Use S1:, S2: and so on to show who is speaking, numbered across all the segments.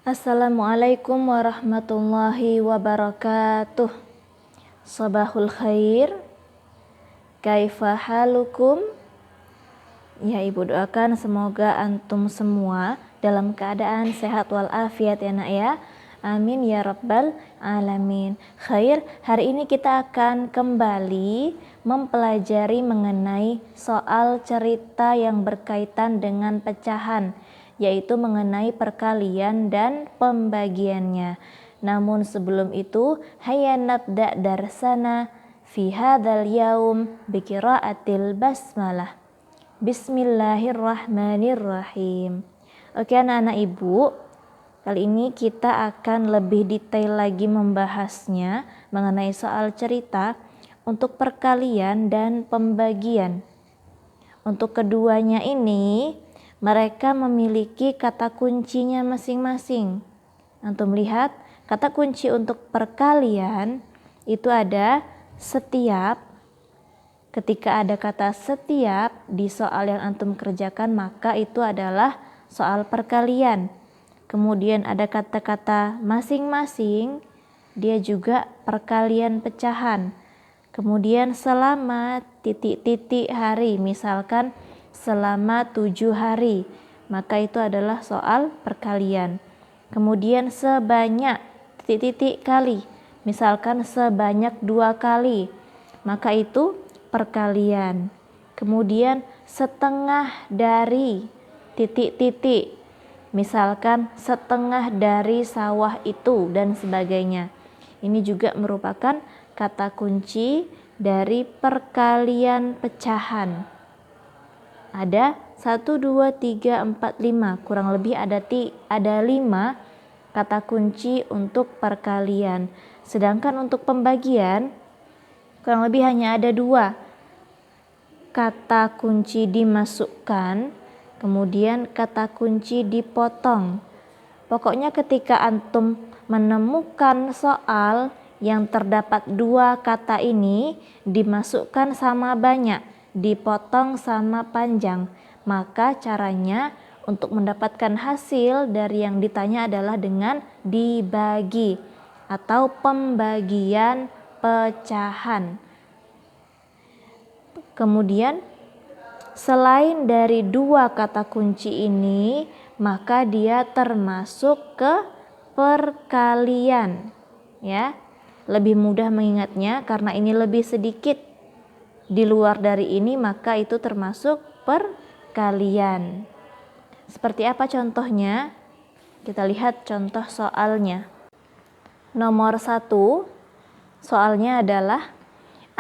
S1: Assalamualaikum warahmatullahi wabarakatuh. Sabahul khair. Kaifa halukum? Ya, Ibu doakan semoga antum semua dalam keadaan sehat walafiat ya nak ya. Amin ya rabbal alamin. Khair, hari ini kita akan kembali mempelajari mengenai soal cerita yang berkaitan dengan pecahan, yaitu mengenai perkalian dan pembagiannya. Namun sebelum itu, hayya nabda darsana fi hadzal yaum bi qiraatil basmalah. Bismillahirrahmanirrahim. Oke anak-anak Ibu, kali ini kita akan lebih detail lagi membahasnya mengenai soal cerita untuk perkalian dan pembagian. Untuk keduanya ini, mereka memiliki kata kuncinya masing-masing. Antum lihat, kata kunci untuk perkalian itu ada setiap. Ketika ada kata setiap di soal yang antum kerjakan, maka itu adalah soal perkalian. Kemudian ada kata-kata masing-masing, dia juga perkalian pecahan. Kemudian selama titik-titik hari, misalkan selama 7 hari, maka itu adalah soal perkalian. Kemudian sebanyak titik-titik kali, misalkan sebanyak 2 kali, maka itu perkalian. Kemudian setengah dari titik-titik, misalkan setengah dari sawah itu dan sebagainya. Ini juga merupakan kata kunci dari perkalian pecahan. Ada 1, 2, 3, 4, 5, kurang lebih ada 5 kata kunci untuk perkalian. Sedangkan untuk pembagian kurang lebih hanya ada 2 kata kunci dimasukkan, kemudian kata kunci dipotong. Pokoknya ketika antum menemukan soal yang terdapat 2 kata ini dimasukkan sama banyak, dipotong sama panjang, maka caranya untuk mendapatkan hasil dari yang ditanya adalah dengan dibagi atau pembagian pecahan. Kemudian selain dari 2 kata kunci ini, maka dia termasuk ke perkalian ya. Lebih mudah mengingatnya karena ini lebih sedikit di luar dari ini, maka itu termasuk perkalian. Seperti apa contohnya? Kita lihat contoh soalnya. Nomor 1, soalnya adalah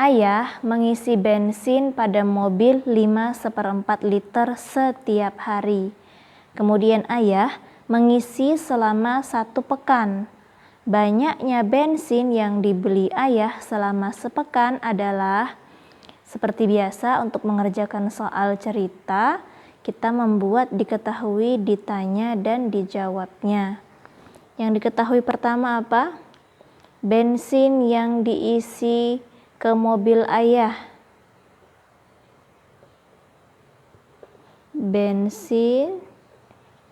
S1: ayah mengisi bensin pada mobil 5/4 liter setiap hari. Kemudian ayah mengisi selama 1 pekan. Banyaknya bensin yang dibeli ayah selama sepekan adalah, seperti biasa untuk mengerjakan soal cerita, kita membuat diketahui, ditanya, dan dijawabnya. Yang diketahui pertama apa? Bensin yang diisi ke mobil ayah. Bensin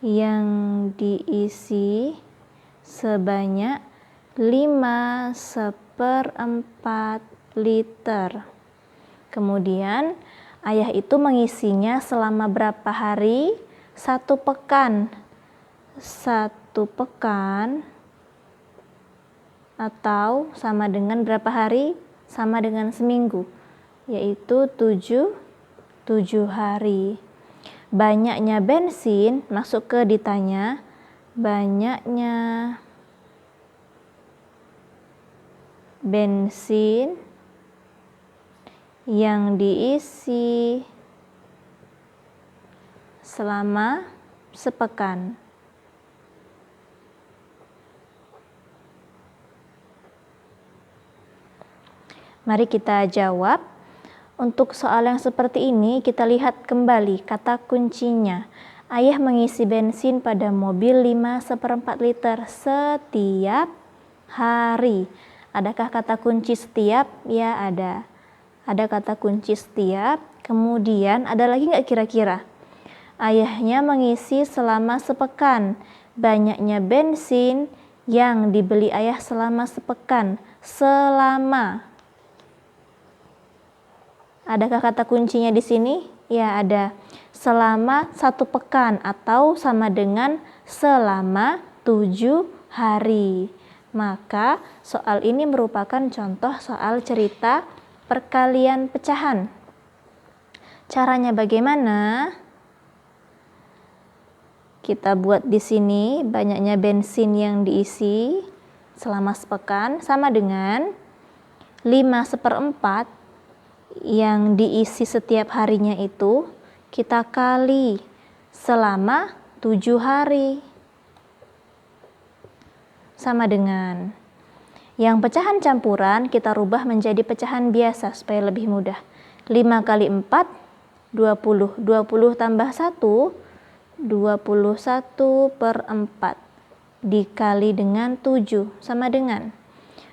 S1: yang diisi sebanyak 5/4 liter. Kemudian ayah itu mengisinya selama berapa hari? 1 pekan. 1 pekan atau sama dengan berapa hari? Sama dengan seminggu, yaitu 7 hari. Banyaknya bensin masuk ke ditanya, banyaknya bensin yang diisi selama sepekan. Mari kita jawab. Untuk soal yang seperti ini kita lihat kembali kata kuncinya. Ayah mengisi bensin pada mobil 5/4 liter setiap hari. Adakah kata kunci setiap? Ya ada. Ada kata kunci setiap. Kemudian ada lagi nggak kira-kira? Ayahnya mengisi selama sepekan. banyaknya bensin yang dibeli ayah selama sepekan. Selama. Adakah kata kuncinya di sini? Ya, ada. Selama 1 pekan atau sama dengan selama 7 hari. Maka soal ini merupakan contoh soal cerita perkalian pecahan. Caranya bagaimana? Kita buat di sini banyaknya bensin yang diisi selama sepekan sama dengan 5/4 yang diisi setiap harinya itu kita kali selama 7 hari. Sama dengan yang pecahan campuran kita rubah menjadi pecahan biasa supaya lebih mudah. 5 kali 4, 20. 20 tambah 1, 21/4 dikali dengan 7 sama dengan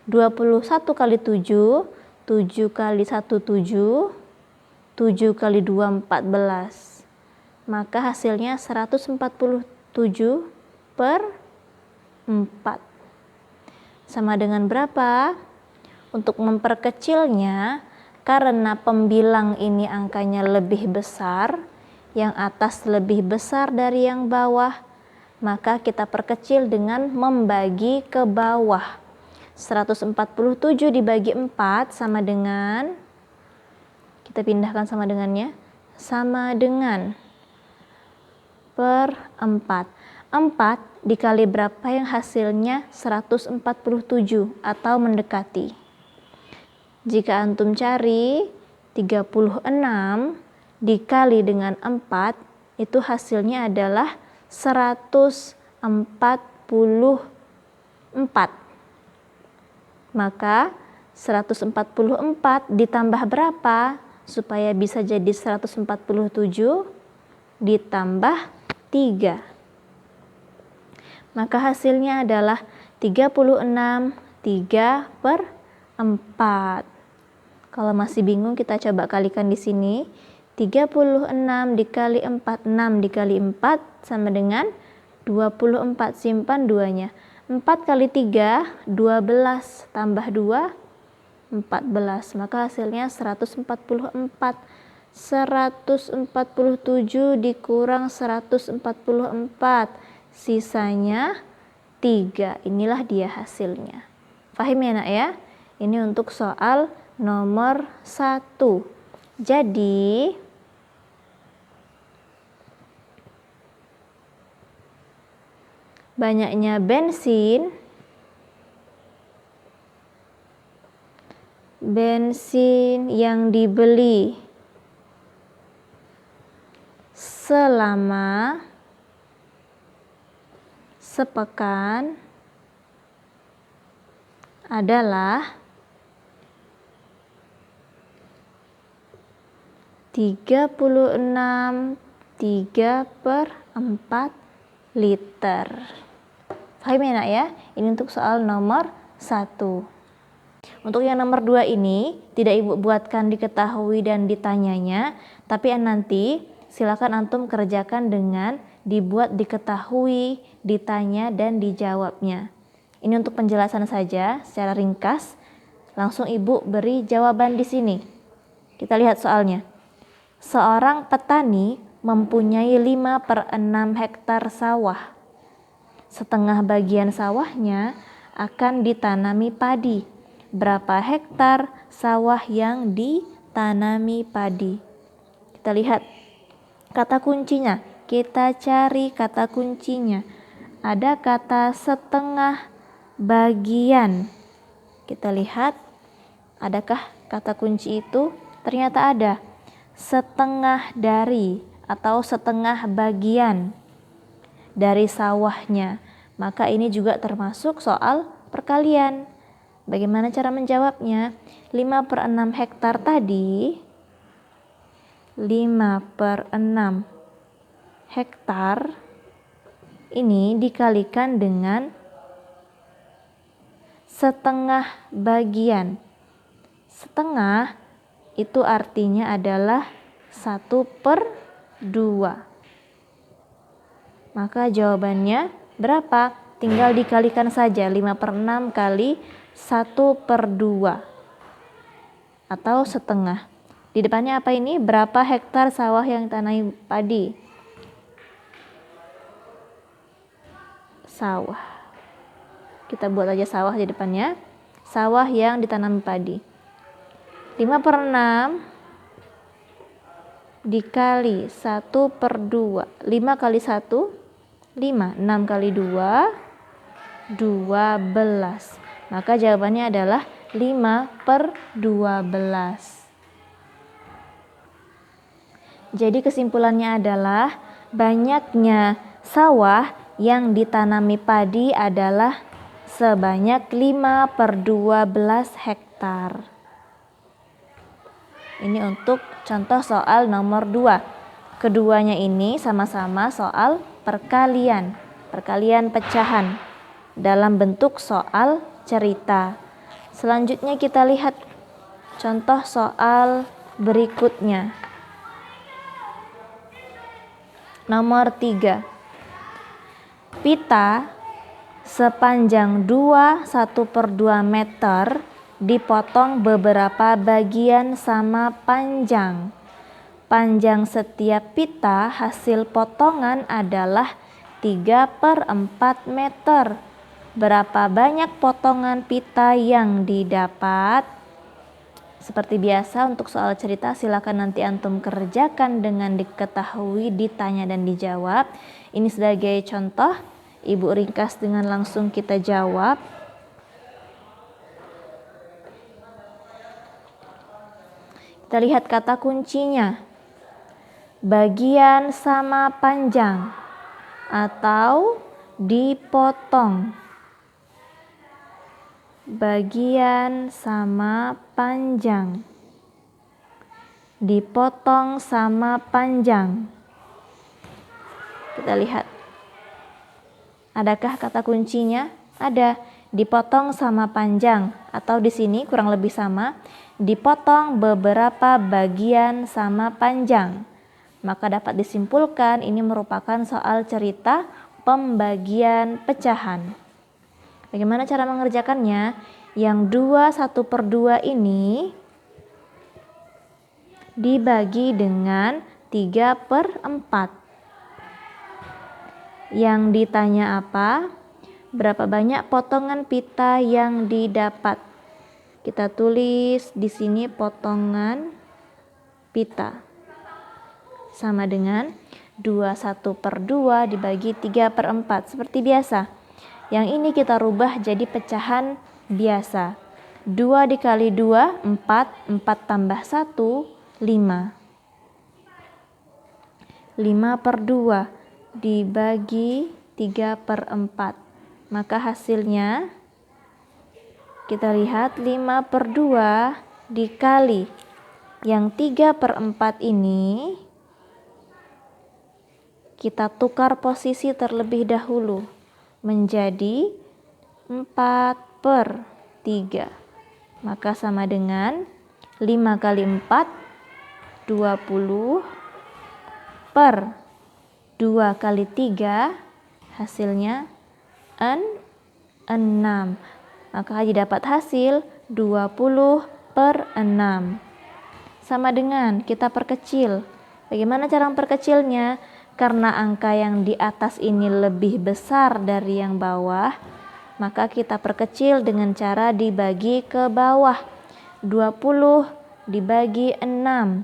S1: 21 kali 7, 7 kali 1 7, 7 kali 2 14. Maka hasilnya 147/4. Sama dengan berapa? Untuk memperkecilnya, karena pembilang ini angkanya lebih besar, yang atas lebih besar dari yang bawah, maka kita perkecil dengan membagi ke bawah. 147 dibagi 4 sama dengan, kita pindahkan sama dengannya, sama dengan per 4. 4 dikali berapa yang hasilnya 147 atau mendekati. Jika antum cari 36 dikali dengan 4, itu hasilnya adalah 144. Maka 144 ditambah berapa supaya bisa jadi 147? Ditambah 3. Maka hasilnya adalah 36 3/4. Kalau masih bingung kita coba kalikan di sini. 36 dikali 4, 6 dikali 4 sama dengan 24. Simpan 2-nya. 4 kali 3, 12 tambah 2, 14. Maka hasilnya 144. 147 dikurang 144. Sisanya 3. Inilah dia hasilnya. Paham ya nak ya? Ini untuk soal nomor 1. Jadi banyaknya bensin yang dibeli selama sepekan adalah 36 3/4 liter. Paham ya nak ya? Ini untuk soal nomor 1. Untuk yang nomor 2 ini tidak ibu buatkan diketahui dan ditanyanya, tapi nanti silakan antum kerjakan dengan dibuat diketahui, ditanya dan dijawabnya. Ini untuk penjelasan saja secara ringkas. Langsung ibu beri jawaban di sini. Kita lihat soalnya. Seorang petani mempunyai 5/6 hektar sawah. Setengah bagian sawahnya akan ditanami padi. Berapa hektar sawah yang ditanami padi? Kita lihat kata kuncinya. Kita cari kata kuncinya. Ada kata setengah bagian. Kita lihat, adakah kata kunci itu? Ternyata ada. Setengah dari atau setengah bagian dari sawahnya. Maka ini juga termasuk soal perkalian. Bagaimana cara menjawabnya? 5/6 hektar tadi, 5/6 hektar ini dikalikan dengan setengah bagian. Setengah itu artinya adalah 1/2. Maka jawabannya Berapa? Tinggal dikalikan saja 5/6 kali 1/2 atau setengah. Di depannya apa ini? Berapa hektar sawah yang ditanami padi? Sawah. Kita buat aja sawah di depannya. Sawah yang ditanami padi. 5/6 dikali 1/2. 5 kali 1, 5. 6 kali 2, 12. Maka jawabannya adalah 5/12. Jadi kesimpulannya adalah banyaknya sawah yang ditanami padi adalah sebanyak 5/12 hektar. Ini untuk contoh soal nomor 2. Keduanya ini sama-sama soal perkalian pecahan dalam bentuk soal cerita. Selanjutnya kita lihat contoh soal berikutnya. Nomor 3. Pita sepanjang 1/2 meter dipotong beberapa bagian sama panjang. Panjang setiap pita hasil potongan adalah 3/4 meter. Berapa banyak potongan pita yang didapat? Seperti biasa untuk soal cerita silakan nanti antum kerjakan dengan diketahui, ditanya dan dijawab. Ini sebagai contoh, Ibu ringkas dengan langsung kita jawab. Kita lihat kata kuncinya. Bagian sama panjang atau dipotong. Bagian sama panjang. Dipotong sama panjang. Kita lihat. Adakah kata kuncinya? Ada. Dipotong sama panjang atau di sini kurang lebih sama. Dipotong beberapa bagian sama panjang. Maka dapat disimpulkan ini merupakan soal cerita pembagian pecahan. Bagaimana cara mengerjakannya? Yang 1/2 ini dibagi dengan 3/4. Yang ditanya apa? Berapa banyak potongan pita yang didapat? Kita tulis di sini potongan pita. Sama dengan 1/2 dibagi 3/4. Seperti biasa. Yang ini kita rubah jadi pecahan biasa. 2 dikali 2, 4. 4 tambah 1, 5. 5/2 dibagi 3/4. Maka hasilnya kita lihat 5/2 dikali yang 3/4 ini kita tukar posisi terlebih dahulu menjadi 4/3. Maka sama dengan 5 kali 4 20 per 2 kali 3 hasilnya 6. Maka didapat hasil 20/6. Sama dengan kita perkecil. Bagaimana cara memperkecilnya? Karena angka yang di atas ini lebih besar dari yang bawah, maka kita perkecil dengan cara dibagi ke bawah. 20 dibagi 6.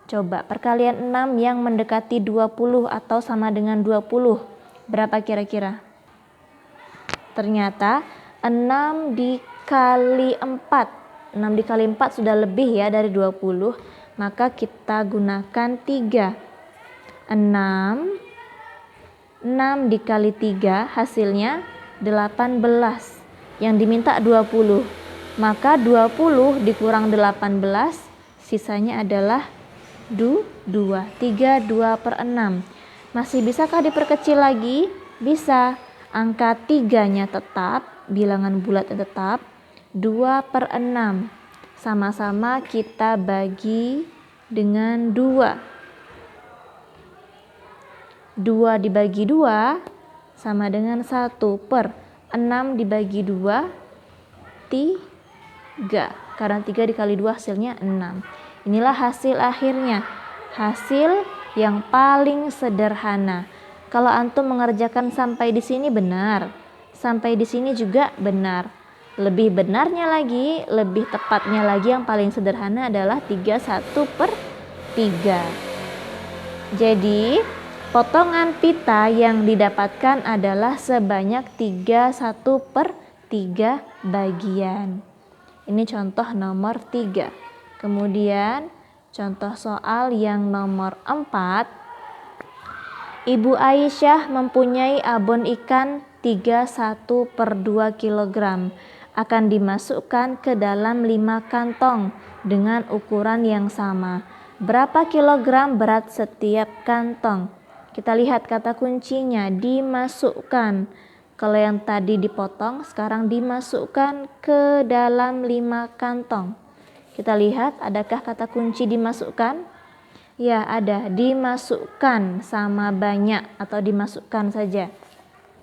S1: Coba perkalian 6 yang mendekati 20 atau sama dengan 20. Berapa kira-kira? Ternyata 6 dikali 4. 6 dikali 4 sudah lebih ya dari 20. Maka kita gunakan 3. 6 dikali 3 hasilnya 18. Yang diminta 20. Maka 20 dikurang 18 sisanya adalah 2. 3/2/6. Masih bisakah diperkecil lagi? Bisa. Angka 3-nya tetap, bilangan bulat tetap 2/6. Sama-sama kita bagi dengan 2. 2 dibagi 2 sama dengan 1 per 6 dibagi 2, 3. Karena 3 dikali 2 hasilnya 6. Inilah hasil akhirnya. Hasil yang paling sederhana. Kalau antum mengerjakan sampai di sini benar. Sampai di sini juga benar. Lebih benarnya lagi, lebih tepatnya lagi yang paling sederhana adalah 31 per 3. Jadi potongan pita yang didapatkan adalah sebanyak 31 per 3 bagian. Ini contoh nomor 3. Kemudian contoh soal yang nomor 4. Ibu Aisyah mempunyai abon ikan 31 per 2 kg. Akan dimasukkan ke dalam 5 kantong dengan ukuran yang sama. Berapa kilogram berat setiap kantong? Kita lihat kata kuncinya, dimasukkan. Kalau yang tadi dipotong, sekarang dimasukkan ke dalam 5 kantong. Kita lihat, adakah kata kunci dimasukkan? Ya, ada. Dimasukkan sama banyak atau dimasukkan saja.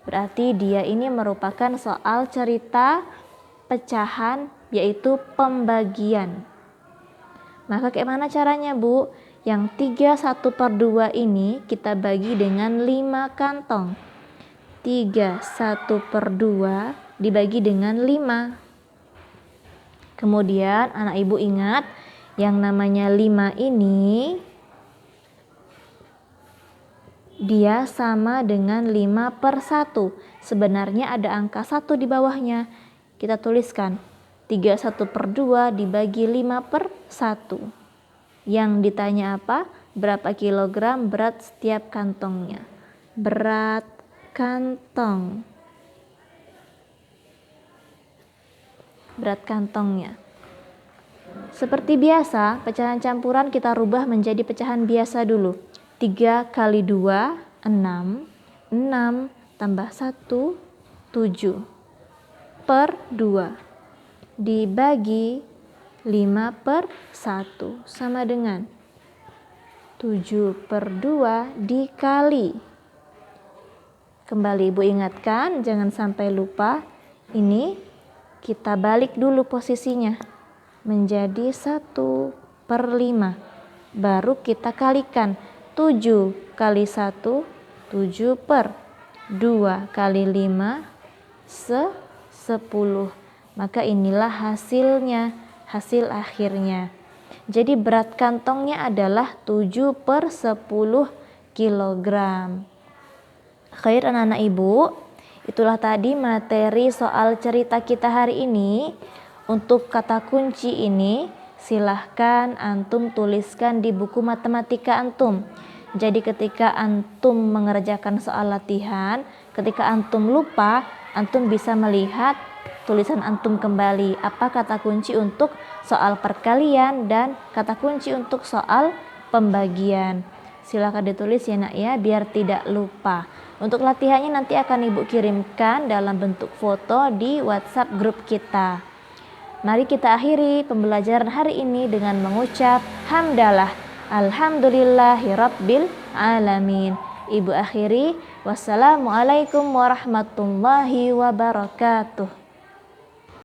S1: Berarti dia ini merupakan soal cerita pecahan, yaitu pembagian. Maka kayak mana caranya, Bu? Yang 31 per 2 ini kita bagi dengan 5 kantong. 31 per 2 dibagi dengan 5. Kemudian anak ibu ingat, yang namanya 5 ini dia sama dengan 5 per 1. Sebenarnya ada angka 1 di bawahnya. Kita tuliskan 31 per 2 dibagi 5 per 1. Yang ditanya apa? Berapa kilogram berat setiap kantongnya? Berat kantong. Berat kantongnya. Seperti biasa, pecahan campuran kita rubah menjadi pecahan biasa dulu. 3 kali 2, 6. 6 tambah 1, 7. Per 2 dibagi 5 per 1 sama dengan 7 per 2 dikali. Kembali ibu ingatkan, jangan sampai lupa. Ini kita balik dulu posisinya menjadi 1 per 5. Baru kita kalikan 7 kali 1, 7 per 2 kali 5, 10. Maka inilah hasilnya, hasil akhirnya. Jadi berat kantongnya adalah 7 per 10 kilogram. Khair anak-anak ibu, itulah tadi materi soal cerita kita hari ini. Untuk kata kunci ini silahkan antum tuliskan di buku matematika antum. Jadi ketika antum mengerjakan soal latihan, ketika antum lupa, antum bisa melihat tulisan antum kembali apa kata kunci untuk soal perkalian dan kata kunci untuk soal pembagian. Silakan ditulis ya nak ya, biar tidak lupa. Untuk latihannya nanti akan ibu kirimkan dalam bentuk foto di WhatsApp grup kita. Mari kita akhiri pembelajaran hari ini dengan mengucap hamdalah. Alhamdulillahirabbil alamin. Ibu akhiri, wassalamualaikum warahmatullahi wabarakatuh.